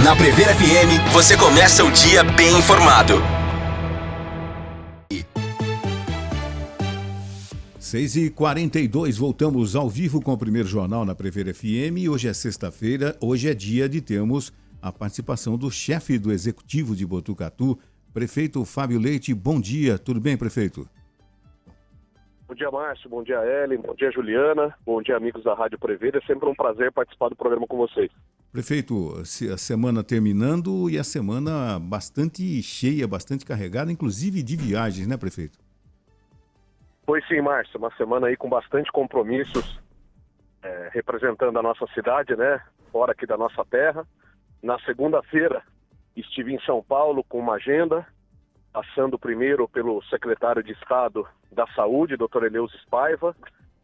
Na Prever FM, você começa o dia bem informado. 6h42, voltamos ao vivo com o primeiro jornal na Prever FM. Hoje é sexta-feira, hoje é dia de termos a participação do chefe do Executivo de Botucatu, prefeito Fábio Leite. Bom dia, tudo bem, prefeito? Bom dia, Márcio. Bom dia, Ellen. Bom dia, Juliana. Bom dia, amigos da Rádio Prever. É sempre um prazer participar do programa com vocês. Prefeito, a semana terminando e a semana bastante cheia, bastante carregada, inclusive de viagens, né, prefeito? Pois sim, Márcio. Uma semana aí com bastante compromissos, representando a nossa cidade, né? Fora aqui da nossa terra. Na segunda-feira, estive em São Paulo com uma agenda, passando primeiro pelo secretário de Estado da Saúde, Dr. Eleusis Paiva,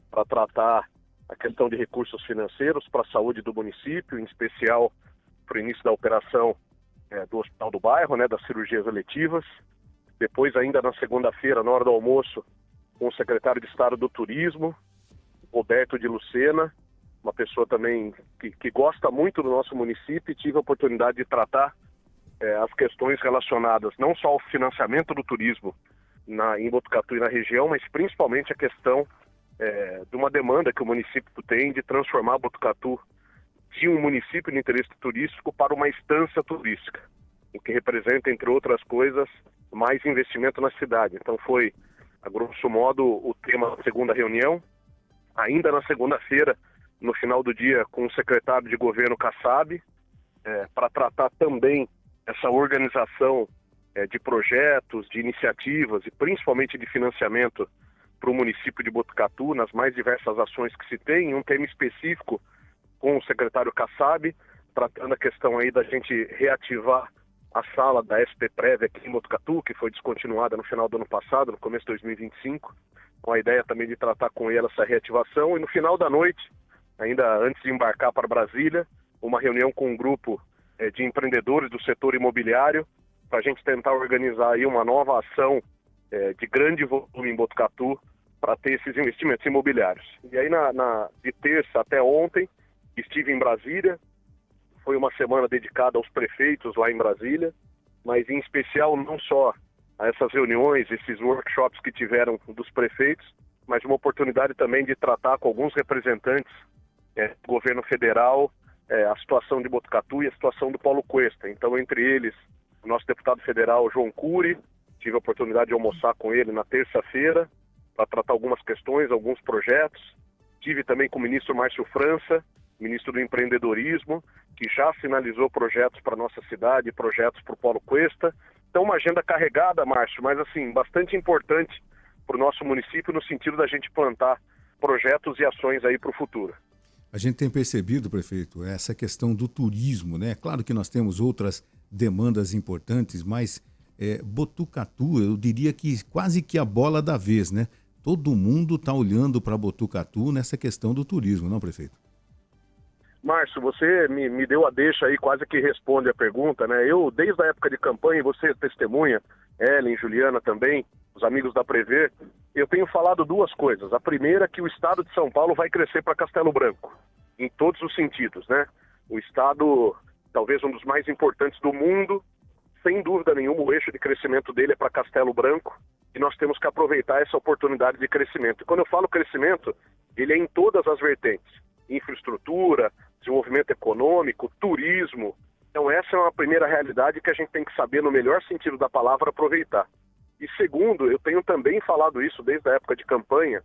para tratar a questão de recursos financeiros para a saúde do município, em especial para o início da operação do Hospital do Bairro, né, das cirurgias eletivas. Depois, ainda na segunda-feira, na hora do almoço, com o secretário de Estado do Turismo, Roberto de Lucena, uma pessoa também que gosta muito do nosso município, e tive a oportunidade de tratar as questões relacionadas não só ao financiamento do turismo em Botucatu e na região, mas principalmente a questão de uma demanda que o município tem de transformar Botucatu de um município de interesse turístico para uma estância turística, o que representa, entre outras coisas, mais investimento na cidade. Então foi, a grosso modo, o tema da segunda reunião. Ainda na segunda-feira, no final do dia, com o secretário de governo Kassab, para tratar também essa organização de projetos, de iniciativas e principalmente de financiamento para o município de Botucatu, nas mais diversas ações que se tem, um tema específico com o secretário Kassab, tratando a questão aí da gente reativar a sala da SP Prévia aqui em Botucatu, que foi descontinuada no final do ano passado, no começo de 2025, com a ideia também de tratar com ele essa reativação. E no final da noite, ainda antes de embarcar para Brasília, uma reunião com um grupo de empreendedores do setor imobiliário, para a gente tentar organizar aí uma nova ação de grande volume em Botucatu para ter esses investimentos imobiliários. E aí de terça até ontem estive em Brasília. Foi uma semana dedicada aos prefeitos lá em Brasília, mas em especial não só a essas reuniões, esses workshops que tiveram dos prefeitos, mas uma oportunidade também de tratar com alguns representantes do governo federal a situação de Botucatu e a situação do Paulo Cuesta. Então, entre eles, o nosso deputado federal João Cury, tive a oportunidade de almoçar com ele na terça-feira para tratar algumas questões, alguns projetos. Tive também com o ministro Márcio França, ministro do empreendedorismo, que já sinalizou projetos para a nossa cidade, projetos para o Paulo Cuesta. Então, uma agenda carregada, Márcio, mas assim, bastante importante para o nosso município no sentido da gente plantar projetos e ações aí para o futuro. A gente tem percebido, prefeito, essa questão do turismo, né? Claro que nós temos outras demandas importantes, mas Botucatu, eu diria que quase que a bola da vez, né? Todo mundo está olhando para Botucatu nessa questão do turismo, não, prefeito? Márcio, você me deu a deixa aí, quase que responde a pergunta, né? Eu, desde a época de campanha, você testemunha, Ellen, Juliana também, os amigos da Prever, eu tenho falado duas coisas. A primeira é que o estado de São Paulo vai crescer para Castelo Branco, em todos os sentidos, né? O estado, talvez um dos mais importantes do mundo, sem dúvida nenhuma, o eixo de crescimento dele é para Castelo Branco, e nós temos que aproveitar essa oportunidade de crescimento. E quando eu falo crescimento, ele é em todas as vertentes: infraestrutura, desenvolvimento econômico, turismo. Então essa é uma primeira realidade que a gente tem que saber, no melhor sentido da palavra, aproveitar. E segundo, eu tenho também falado isso desde a época de campanha,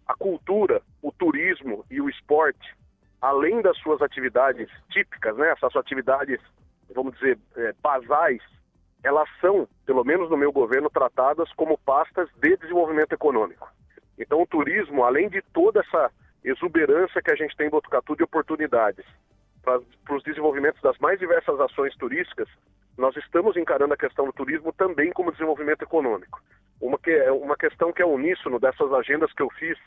a cultura, o turismo e o esporte, além das suas atividades típicas, né, essas atividades, vamos dizer, basais, elas são, pelo menos no meu governo, tratadas como pastas de desenvolvimento econômico. Então o turismo, além de toda essa exuberância que a gente tem em Botucatu de oportunidades para os desenvolvimentos das mais diversas ações turísticas, nós estamos encarando a questão do turismo também como desenvolvimento econômico. Uma questão que é uníssono dessas agendas que eu fiz,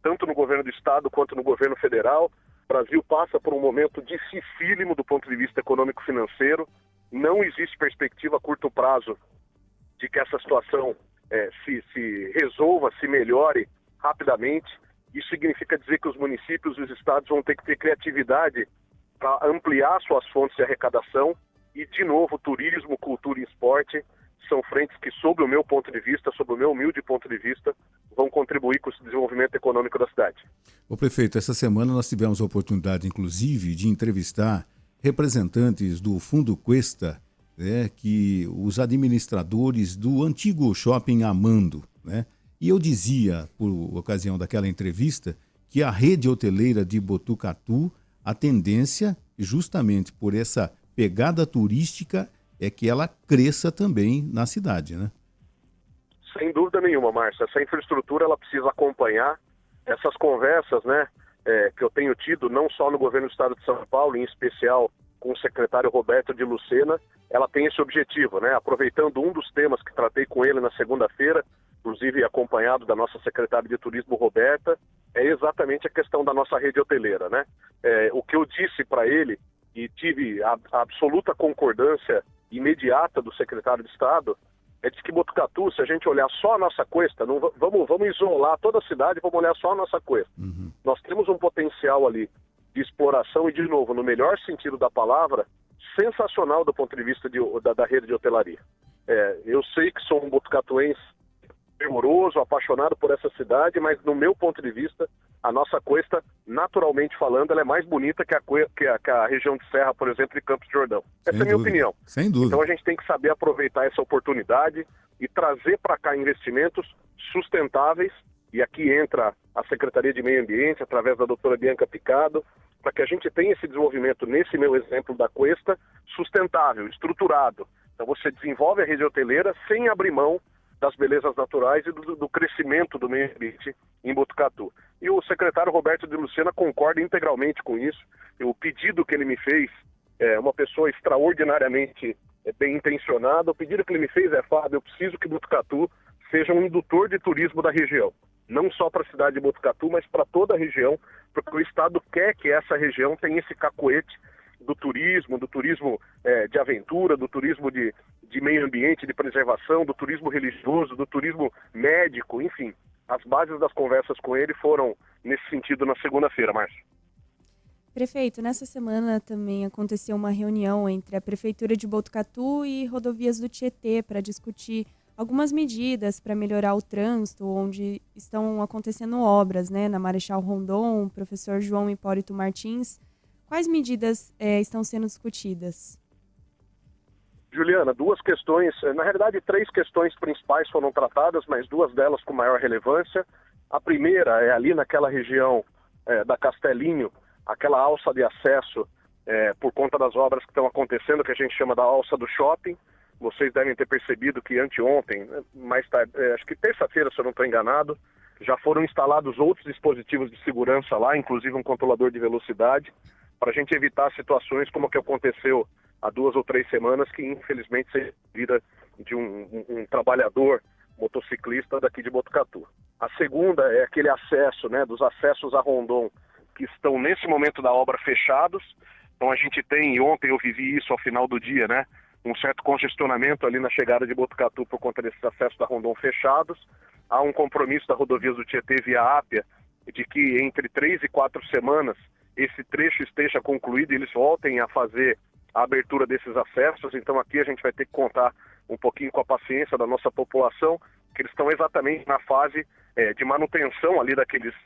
tanto no governo do estado quanto no governo federal. O Brasil passa por um momento dificílimo do ponto de vista econômico-financeiro. Não existe perspectiva a curto prazo de que essa situação se resolva, se melhore rapidamente. Isso significa dizer que os municípios e os estados vão ter que ter criatividade para ampliar suas fontes de arrecadação e, de novo, turismo, cultura e esporte são frentes que, sob o meu ponto de vista, sob o meu humilde ponto de vista, vão contribuir com o desenvolvimento econômico da cidade. Ô prefeito, essa semana nós tivemos a oportunidade, inclusive, de entrevistar representantes do Fundo Cuesta, né, que os administradores do antigo shopping Amando, né? E eu dizia, por ocasião daquela entrevista, que a rede hoteleira de Botucatu, a tendência, justamente por essa pegada turística, é que ela cresça também na cidade, né? Sem dúvida nenhuma, Márcio. Essa infraestrutura ela precisa acompanhar essas conversas, né, que eu tenho tido, não só no governo do estado de São Paulo, em especial com o secretário Roberto de Lucena. Ela tem esse objetivo, né? Aproveitando um dos temas que tratei com ele na segunda-feira, inclusive acompanhado da nossa secretária de Turismo, Roberta, é exatamente a questão da nossa rede hoteleira, né? O que eu disse para ele, e tive a absoluta concordância imediata do secretário de Estado, é de que Botucatu, se a gente olhar só a nossa cuesta, não vamos isolar toda a cidade, vamos olhar só a nossa cuesta. Uhum. Nós temos um potencial ali de exploração e, de novo, no melhor sentido da palavra, sensacional do ponto de vista da rede de hotelaria. Eu sei que sou um botucatuense fervoroso, apaixonado por essa cidade, mas no meu ponto de vista, a nossa cuesta, naturalmente falando, ela é mais bonita que a região de Serra, por exemplo, de Campos do Jordão. Essa é a minha opinião. Sem dúvida. Então a gente tem que saber aproveitar essa oportunidade e trazer para cá investimentos sustentáveis, e aqui entra a Secretaria de Meio Ambiente, através da doutora Bianca Picado, para que a gente tenha esse desenvolvimento, nesse meu exemplo da cuesta, sustentável, estruturado. Então você desenvolve a rede hoteleira sem abrir mão das belezas naturais e do crescimento do meio ambiente em Botucatu. E o secretário Roberto de Lucena concorda integralmente com isso. O pedido que ele me fez é uma pessoa extraordinariamente bem intencionada. O pedido que ele me fez é: Fábio, eu preciso que Botucatu seja um indutor de turismo da região. Não só para a cidade de Botucatu, mas para toda a região, porque o Estado quer que essa região tenha esse cacoete do turismo de aventura, do turismo de meio ambiente, de preservação, do turismo religioso, do turismo médico, enfim. As bases das conversas com ele foram nesse sentido na segunda-feira, Márcio. Prefeito, nessa semana também aconteceu uma reunião entre a Prefeitura de Botucatu e Rodovias do Tietê para discutir algumas medidas para melhorar o trânsito, onde estão acontecendo obras, né, na Marechal Rondon, professor João Hipólito Martins. Quais medidas estão sendo discutidas? Juliana, duas questões, na realidade 3 questões principais foram tratadas, mas 2 delas com maior relevância. A primeira é ali naquela região da Castelinho, aquela alça de acesso por conta das obras que estão acontecendo, que a gente chama da alça do shopping. Vocês devem ter percebido que anteontem, mais tarde, acho que terça-feira, se eu não estou enganado, já foram instalados outros dispositivos de segurança lá, inclusive um controlador de velocidade, para a gente evitar situações como a que aconteceu há 2 ou 3 semanas, que infelizmente se vida de um trabalhador motociclista daqui de Botucatu. A segunda é aquele acesso, né, dos acessos a Rondon, que estão nesse momento da obra fechados. Então a gente tem, e ontem eu vivi isso ao final do dia, né, um certo congestionamento ali na chegada de Botucatu por conta desses acessos da Rondon fechados. Há um compromisso da Rodovias do Tietê via Ápia de que entre 3 e 4 semanas esse trecho esteja concluído e eles voltem a fazer a abertura desses acessos. Então aqui a gente vai ter que contar um pouquinho com a paciência da nossa população, que eles estão exatamente na fase de manutenção ali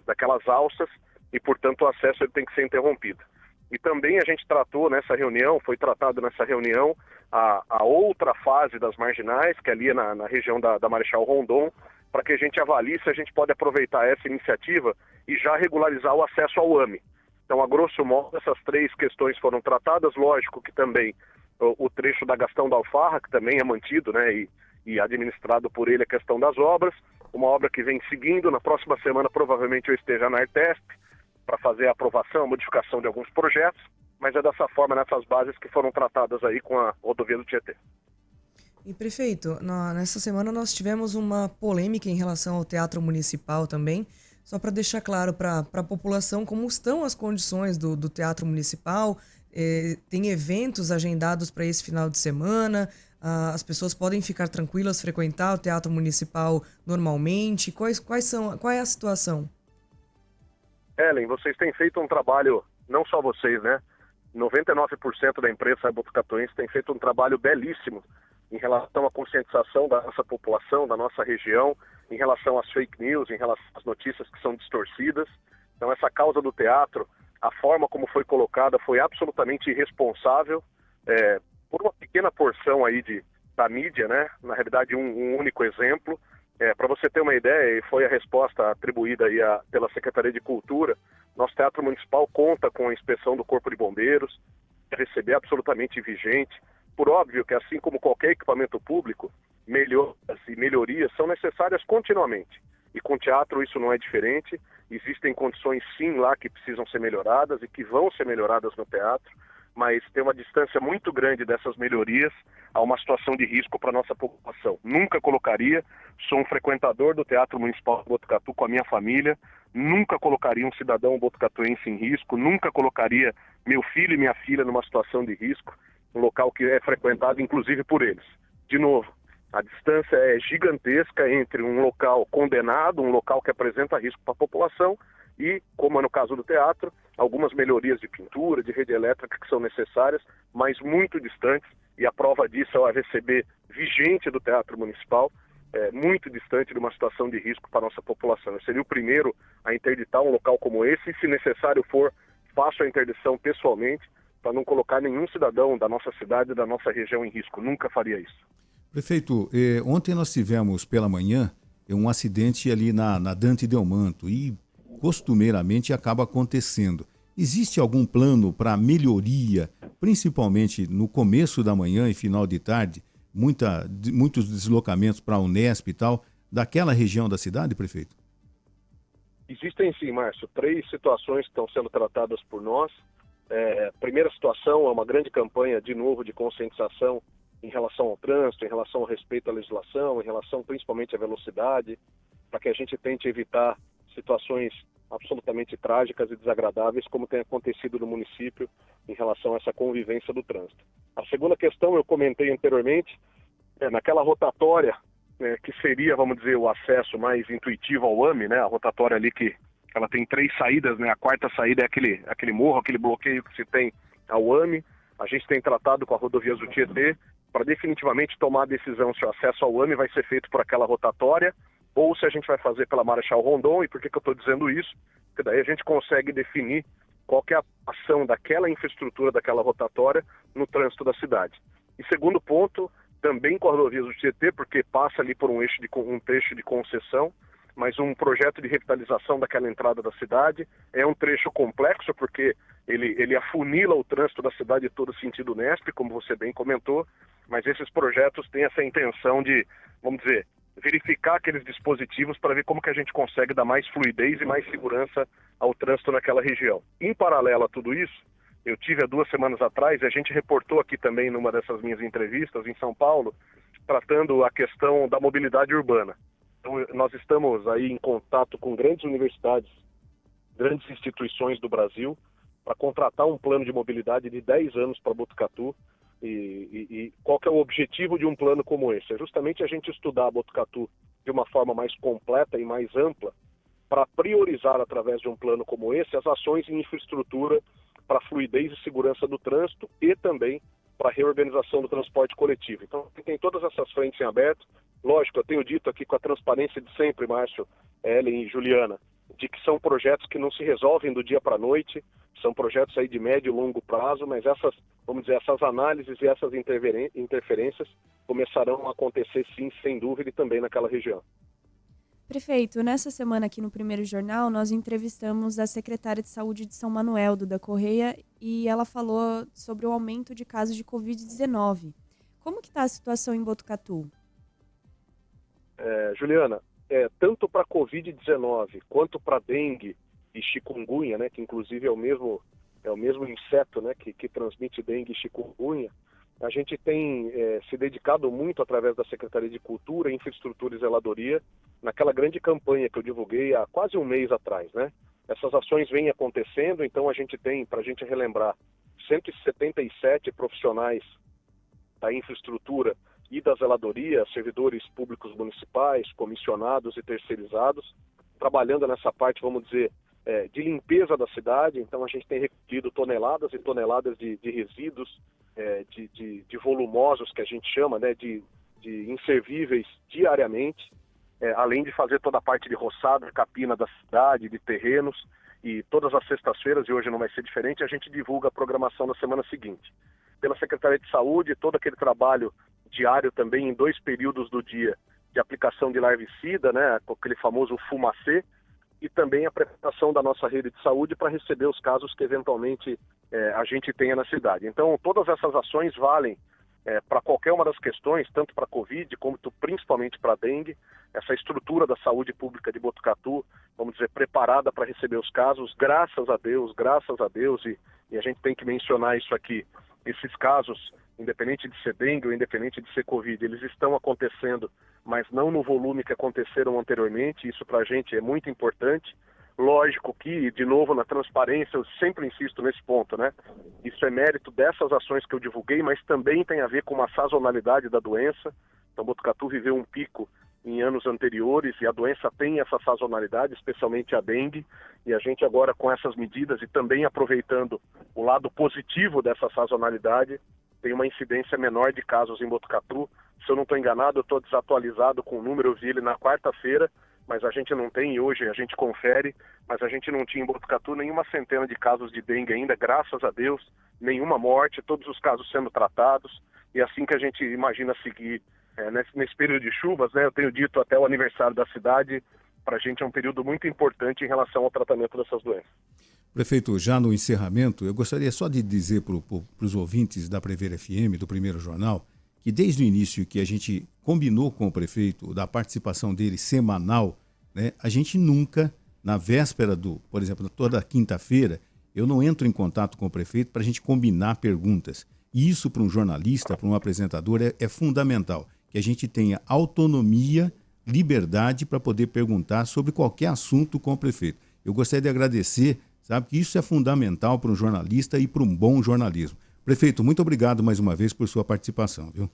daquelas alças e, portanto, o acesso ele tem que ser interrompido. E também a gente tratou nessa reunião, foi tratado nessa reunião a outra fase das marginais, que é ali na região da Marechal Rondon, para que a gente avalie se a gente pode aproveitar essa iniciativa e já regularizar o acesso ao AME. Então, a grosso modo, essas 3 questões foram tratadas. Lógico que também o trecho da Gastão da Alfarra, que também é mantido, né, e administrado por ele, a questão das obras, uma obra que vem seguindo. Na próxima semana, provavelmente, eu esteja na Artesp para fazer a aprovação, a modificação de alguns projetos, mas é dessa forma, nessas bases que foram tratadas aí com a rodovia do Tietê. E, prefeito, nessa semana nós tivemos uma polêmica em relação ao Teatro Municipal também, só para deixar claro para a população como estão as condições do Teatro Municipal. Tem eventos agendados para esse final de semana, as pessoas podem ficar tranquilas, frequentar o Teatro Municipal normalmente. Qual é a situação? Ellen, vocês têm feito um trabalho, não só vocês, né? 99% da imprensa botucatuense tem feito um trabalho belíssimo em relação à conscientização da nossa população, da nossa região, em relação às fake news, em relação às notícias que são distorcidas. Então essa causa do teatro, a forma como foi colocada foi absolutamente irresponsável, por uma pequena porção aí da mídia, né? Na realidade um único exemplo. Para você ter uma ideia, e foi a resposta atribuída aí pela Secretaria de Cultura, nosso Teatro Municipal conta com a inspeção do Corpo de Bombeiros, receber absolutamente vigente. Por óbvio que, assim como qualquer equipamento público, melhorias são necessárias continuamente. E com o teatro isso não é diferente. Existem condições sim lá que precisam ser melhoradas e que vão ser melhoradas no teatro, mas tem uma distância muito grande dessas melhorias a uma situação de risco para a nossa população. Nunca colocaria, sou um frequentador do Teatro Municipal de Botucatu com a minha família, nunca colocaria um cidadão botucatuense em risco, nunca colocaria meu filho e minha filha numa situação de risco, um local que é frequentado inclusive por eles. De novo, a distância é gigantesca entre um local condenado, um local que apresenta risco para a população e, como é no caso do teatro, algumas melhorias de pintura, de rede elétrica que são necessárias, mas muito distantes, e a prova disso é o AVCB vigente do Teatro Municipal, muito distante de uma situação de risco para a nossa população. Eu seria o primeiro a interditar um local como esse, e se necessário for, faço a interdição pessoalmente, para não colocar nenhum cidadão da nossa cidade, da nossa região em risco. Nunca faria isso. Prefeito, ontem nós tivemos pela manhã um acidente ali na Dante Delmanto e costumeiramente acaba acontecendo. Existe algum plano para melhoria, principalmente no começo da manhã e final de tarde, muitos deslocamentos para a Unesp e tal, daquela região da cidade, prefeito? Existem sim, Márcio, 3 situações que estão sendo tratadas por nós. A primeira situação é uma grande campanha, de novo, de conscientização em relação ao trânsito, em relação ao respeito à legislação, em relação principalmente à velocidade, para que a gente tente evitar situações absolutamente trágicas e desagradáveis, como tem acontecido no município em relação a essa convivência do trânsito. A segunda questão, eu comentei anteriormente, naquela rotatória, que seria, vamos dizer, o acesso mais intuitivo ao AME, né? A rotatória ali que ela tem 3 saídas, né? A quarta saída é aquele morro, aquele bloqueio que se tem ao AME. A gente tem tratado com a Rodovias do Tietê para definitivamente tomar a decisão se o acesso ao AME vai ser feito por aquela rotatória ou se a gente vai fazer pela Marechal Rondon. E por que eu estou dizendo isso? Porque daí a gente consegue definir qual que é a ação daquela infraestrutura, daquela rotatória no trânsito da cidade. E segundo ponto, também com a Rodovias do Tietê, porque passa ali por um trecho de concessão, mas um projeto de revitalização daquela entrada da cidade. É um trecho complexo, porque ele afunila o trânsito da cidade todo sentido Unesp, como você bem comentou, mas esses projetos têm essa intenção de, vamos dizer, verificar aqueles dispositivos para ver como que a gente consegue dar mais fluidez e mais segurança ao trânsito naquela região. Em paralelo a tudo isso, eu tive há 2 semanas atrás, e a gente reportou aqui também numa dessas minhas entrevistas em São Paulo, tratando a questão da mobilidade urbana. Então, nós estamos aí em contato com grandes universidades, grandes instituições do Brasil, para contratar um plano de mobilidade de 10 anos para Botucatu. E qual que é o objetivo de um plano como esse? É justamente a gente estudar a Botucatu de uma forma mais completa e mais ampla, para priorizar, através de um plano como esse, as ações em infraestrutura para fluidez e segurança do trânsito e também para a reorganização do transporte coletivo. Então, tem todas essas frentes em aberto. Lógico, eu tenho dito aqui com a transparência de sempre, Márcio, Ellen e Juliana, de que são projetos que não se resolvem do dia para a noite, são projetos aí de médio e longo prazo, mas essas análises e essas interferências começarão a acontecer sim, sem dúvida, e também naquela região. Prefeito, nessa semana aqui no Primeiro Jornal, nós entrevistamos a secretária de Saúde de São Manuel, Duda Correia, e ela falou sobre o aumento de casos de Covid-19. Como que está a situação em Botucatu? Juliana, tanto para Covid-19 quanto para dengue e chikungunya, né, que inclusive é o mesmo inseto, né, que transmite dengue e chikungunya, a gente tem se dedicado muito, através da Secretaria de Cultura, Infraestrutura e Zeladoria, naquela grande campanha que eu divulguei há quase um mês atrás, né? Essas ações vêm acontecendo, então a gente tem, para a gente relembrar, 177 profissionais da infraestrutura e da zeladoria, servidores públicos municipais, comissionados e terceirizados, trabalhando nessa parte, vamos dizer, de limpeza da cidade. Então a gente tem recolhido toneladas e toneladas de resíduos, de volumosos, que a gente chama, né, de inservíveis diariamente, além de fazer toda a parte de roçada, capina da cidade, de terrenos. E todas as sextas-feiras, e hoje não vai ser diferente, a gente divulga a programação na semana seguinte. Pela Secretaria de Saúde, todo aquele trabalho diário também em 2 períodos do dia de aplicação de larvicida, né, aquele famoso fumacê, e também a preparação da nossa rede de saúde para receber os casos que eventualmente a gente tenha na cidade. Então, todas essas ações valem para qualquer uma das questões, tanto para a Covid, como principalmente para a dengue. Essa estrutura da saúde pública de Botucatu, vamos dizer, preparada para receber os casos, graças a Deus, e a gente tem que mencionar isso aqui, esses casos, independente de ser dengue ou independente de ser Covid, eles estão acontecendo, mas não no volume que aconteceram anteriormente. Isso para a gente é muito importante. Lógico que, de novo, na transparência, eu sempre insisto nesse ponto, né? Isso é mérito dessas ações que eu divulguei, mas também tem a ver com uma sazonalidade da doença. Então, Botucatu viveu um pico em anos anteriores e a doença tem essa sazonalidade, especialmente a dengue, e a gente agora com essas medidas e também aproveitando o lado positivo dessa sazonalidade, tem uma incidência menor de casos em Botucatu. Se eu não estou enganado, eu estou desatualizado com o número, eu vi ele na quarta-feira, mas a gente não tem, e hoje a gente confere, mas a gente não tinha em Botucatu nenhuma centena de casos de dengue ainda, graças a Deus, nenhuma morte, todos os casos sendo tratados, e assim que a gente imagina seguir nesse período de chuvas, né, eu tenho dito até o aniversário da cidade, para a gente é um período muito importante em relação ao tratamento dessas doenças. Prefeito, já no encerramento, eu gostaria só de dizer para os ouvintes da Prever FM, do Primeiro Jornal, que desde o início que a gente combinou com o prefeito da participação dele semanal, né, a gente nunca, na véspera por exemplo, toda quinta-feira, eu não entro em contato com o prefeito para a gente combinar perguntas. E isso para um jornalista, para um apresentador, é fundamental, que a gente tenha autonomia, liberdade para poder perguntar sobre qualquer assunto com o prefeito. Eu gostaria de agradecer, sabe, que isso é fundamental para um jornalista e para um bom jornalismo. Prefeito, muito obrigado mais uma vez por sua participação, viu?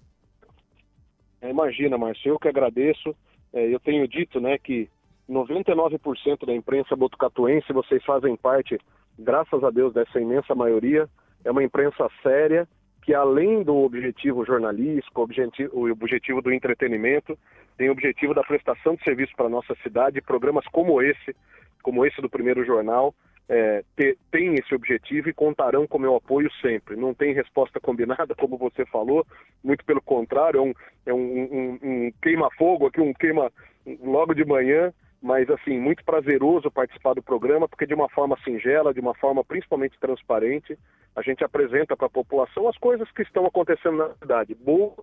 Imagina, Márcio, eu que agradeço. Eu tenho dito, né, que 99% da imprensa botucatuense, vocês fazem parte, graças a Deus, dessa imensa maioria. É uma imprensa séria, que além do objetivo jornalístico, o objetivo do entretenimento, tem o objetivo da prestação de serviço para a nossa cidade. Programas como esse do Primeiro Jornal, tem esse objetivo e contarão com meu apoio sempre. Não tem resposta combinada, como você falou, muito pelo contrário, é um queima-fogo aqui, um queima logo de manhã, mas assim, muito prazeroso participar do programa, porque de uma forma singela, de uma forma principalmente transparente, a gente apresenta para a população as coisas que estão acontecendo na cidade, boas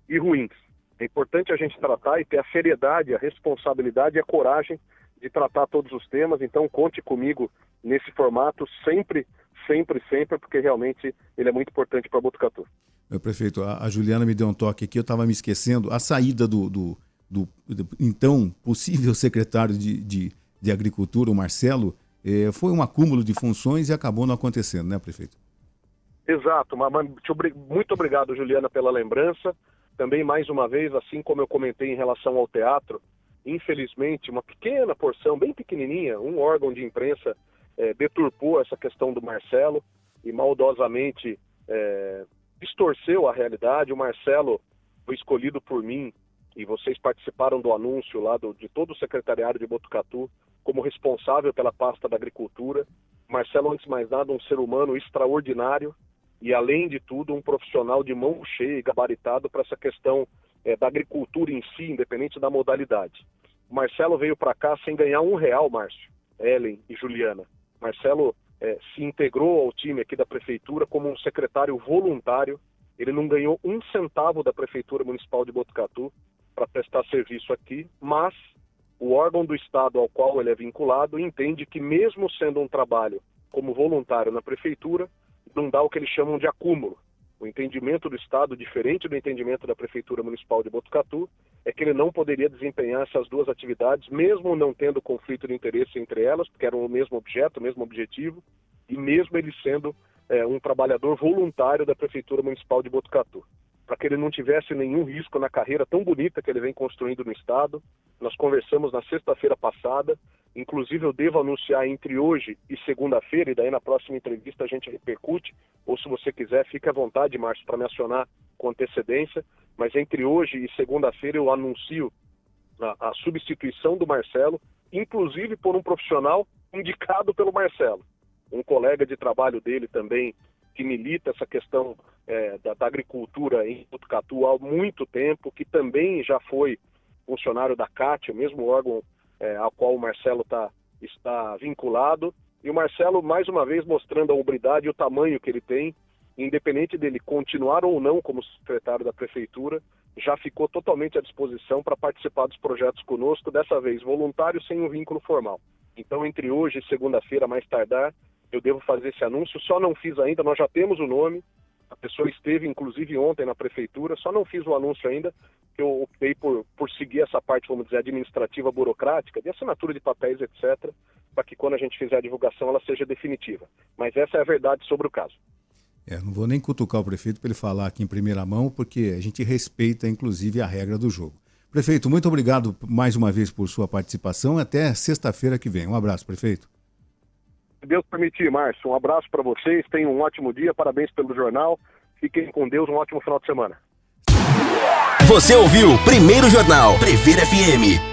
e ruins. É importante a gente tratar e ter a seriedade, a responsabilidade e a coragem de tratar todos os temas. Então conte comigo nesse formato sempre, porque realmente ele é muito importante para Botucatu. Meu prefeito, a Juliana me deu um toque aqui, eu estava me esquecendo, a saída do então possível secretário de Agricultura, o Marcelo, foi um acúmulo de funções e acabou não acontecendo, né, prefeito? Exato, muito obrigado, Juliana, pela lembrança. Também, mais uma vez, assim como eu comentei em relação ao teatro, infelizmente, uma pequena porção, bem pequenininha, um órgão de imprensa deturpou essa questão do Marcelo e maldosamente distorceu a realidade. O Marcelo foi escolhido por mim, e vocês participaram do anúncio lá de todo o secretariado de Botucatu como responsável pela pasta da agricultura. Marcelo, antes de mais nada, um ser humano extraordinário e, além de tudo, um profissional de mão cheia e gabaritado para essa questão da agricultura em si, independente da modalidade. O Marcelo veio para cá sem ganhar R$1, Márcio, Ellen e Juliana. Marcelo se integrou ao time aqui da Prefeitura como um secretário voluntário. Ele não ganhou R$0,01 da Prefeitura Municipal de Botucatu para prestar serviço aqui, mas o órgão do Estado ao qual ele é vinculado entende que, mesmo sendo um trabalho como voluntário na Prefeitura, não dá o que eles chamam de acúmulo. O entendimento do Estado, diferente do entendimento da Prefeitura Municipal de Botucatu, é que ele não poderia desempenhar essas duas atividades, mesmo não tendo conflito de interesse entre elas, porque eram o mesmo objeto, o mesmo objetivo, e mesmo ele sendo um trabalhador voluntário da Prefeitura Municipal de Botucatu. para que ele não tivesse nenhum risco na carreira tão bonita que ele vem construindo no estado. Nós conversamos na sexta-feira passada, inclusive eu devo anunciar entre hoje e segunda-feira, e daí na próxima entrevista a gente repercute, ou se você quiser, fique à vontade, Márcio, para me acionar com antecedência, mas entre hoje e segunda-feira eu anuncio a substituição do Marcelo, inclusive por um profissional indicado pelo Marcelo, um colega de trabalho dele também, que milita essa questão da agricultura em Botucatu há muito tempo, que também já foi funcionário da CAT, o mesmo órgão ao qual o Marcelo está vinculado, e o Marcelo, mais uma vez, mostrando a hombridade e o tamanho que ele tem, independente dele continuar ou não como secretário da Prefeitura, já ficou totalmente à disposição para participar dos projetos conosco, dessa vez voluntário, sem um vínculo formal. Então, entre hoje e segunda-feira, mais tardar, eu devo fazer esse anúncio, só não fiz ainda, nós já temos o nome, a pessoa esteve inclusive ontem na prefeitura, só não fiz o anúncio ainda, que eu optei por seguir essa parte, vamos dizer, administrativa, burocrática, de assinatura de papéis, etc., para que quando a gente fizer a divulgação ela seja definitiva. Mas essa é a verdade sobre o caso. Não vou nem cutucar o prefeito para ele falar aqui em primeira mão, porque a gente respeita inclusive a regra do jogo. Prefeito, muito obrigado mais uma vez por sua participação, até sexta-feira que vem. Um abraço, prefeito. Se Deus permitir, Márcio, um abraço para vocês, tenham um ótimo dia, parabéns pelo jornal, fiquem com Deus, um ótimo final de semana. Você ouviu Primeiro Jornal Previr FM.